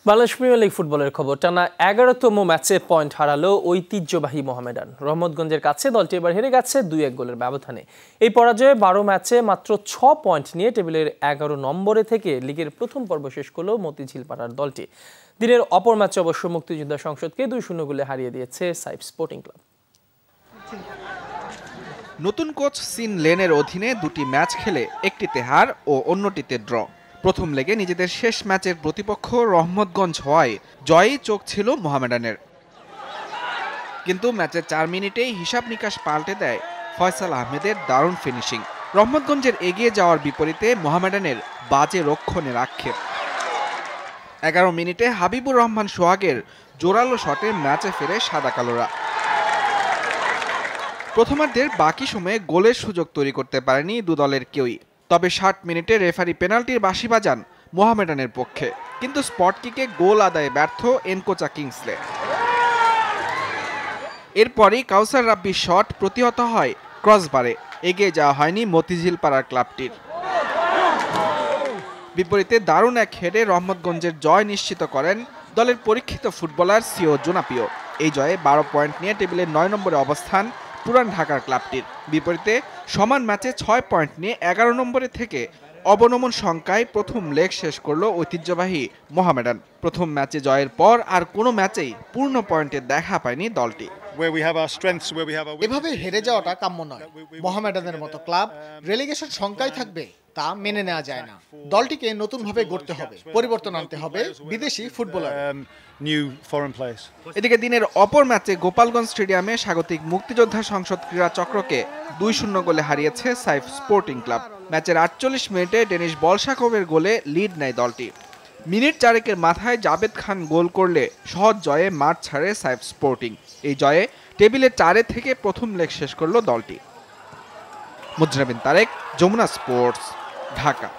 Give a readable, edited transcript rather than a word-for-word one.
Bangladesh premier league ফুটবলের খবর। টানা ১১তম ম্যাচে পয়েন্ট হারালো ঐতিহ্যবাহী মোহামেডান। রহমতগঞ্জের কাছে দলটি এবার হেরে গেছে ২-১ গোলের ব্যবধানে। এই পরাজয়ে ১২ ম্যাচে মাত্র ৬ পয়েন্ট নিয়ে টেবিলের ১১ নম্বরে থেকে লিগের প্রথম পর্ব শেষ করল মতিঝিল পাড়ার দলটি। দিনের অপর ম্যাচে অবশ্য মুক্তিযোদ্ধা সংসদকে ২-০ গোলে হারিয়ে দিয়েছে সাইফ স্পোর্টিং ক্লাব। নতুন কোচ সিন লেনের অধীনে দুটি ম্যাচ খেলে একটিতে হার ও অন্যটিতে ড্র। প্রথম লেগে নিজেদের শেষ ম্যাচের প্রতিপক্ষ রহমতগঞ্জ হওয়ায় জয়ই চোখ ছিল মোহামেডানের, কিন্তু ম্যাচের ৪ মিনিটেই হিসাব নিকাশ পাল্টে দেয় ফয়সাল আহমেদের দারুণ ফিনিশিং। রহমতগঞ্জের এগিয়ে যাওয়ার বিপরীতে মোহামেডানের বাজে রক্ষণের আক্ষেপ। ১১ মিনিটে হাবিবুর রহমান সোহাগের জোরালো শটে ম্যাচে ফেরে সাদা কালোরা। প্রথমার্ধের বাকি সময়ে গোলের সুযোগ তৈরি করতে পারেনি দু দলের কেউই। তবে ৬০ মিনিটে রেফারি পেনাল্টির বাঁশি বাজান মোহামেডানের পক্ষে, কিন্তু স্পট কিকে গোল আদায়ে ব্যর্থ এনকোচা কিংসলে। এরপরই কাউসার রাব্বির শট প্রতিহত হয় ক্রসবারে। এগিয়ে যাওয়া হয়নি মতিঝিল পাড়ার ক্লাবটির। বিপরীতে দারুণ এক হেডে রহমতগঞ্জের জয় নিশ্চিত করেন দলের পরীক্ষিত ফুটবলার সিও জোনাপিও। এই জয়ে ১২ পয়েন্ট নিয়ে টেবিলের ৯ নম্বরে অবস্থান পুরান ঢাকার ক্লাবটির। বিপরীতে সমান ম্যাচে ৬ পয়েন্ট নিয়ে ১১ নম্বরে থেকে অবনমন সংখ্যায় প্রথম লেগ শেষ করল ঐতিহ্যবাহী মোহামেডান। প্রথম ম্যাচে জয়ের পর আর কোনো ম্যাচেই পূর্ণ পয়েন্টের দেখা পায়নি দলটি। এভাবে হেরে যাওয়াটা কাম্য নয়। মোহামেডানের মতো ক্লাব রেলিগেশন সংখ্যায় থাকবে তা মেনে নেওয়া যায় না। দলটিকে নতুনভাবে গড়তে হবে, পরিবর্তন আনতে হবে বিদেশি ফুটবলার। এদিকে দিনের অপর ম্যাচে গোপালগঞ্জ স্টেডিয়ামে স্বাগতিক মুক্তিযোদ্ধা সংসদ ক্রীড়া চক্রকে ২-০ গোলে হারিয়েছে সাইফ স্পোর্টিং ক্লাব। ম্যাচের ৪৮ মিনিটে ডেনিশ বলশাকোভের গোলে লিড নেয় দলটি। মিনিট ৪ মাথায় জাবেদ খান গোল করলে সহজ জয়ে মাঠ ছাড়ে সাইফ স্পোর্টিং। এই জয়ে টেবিলে ৪ থেকে প্রথম লেগ শেষ করল দলটি। মুজরাবিন তারেক, যমুনা স্পোর্টস, ঢাকা।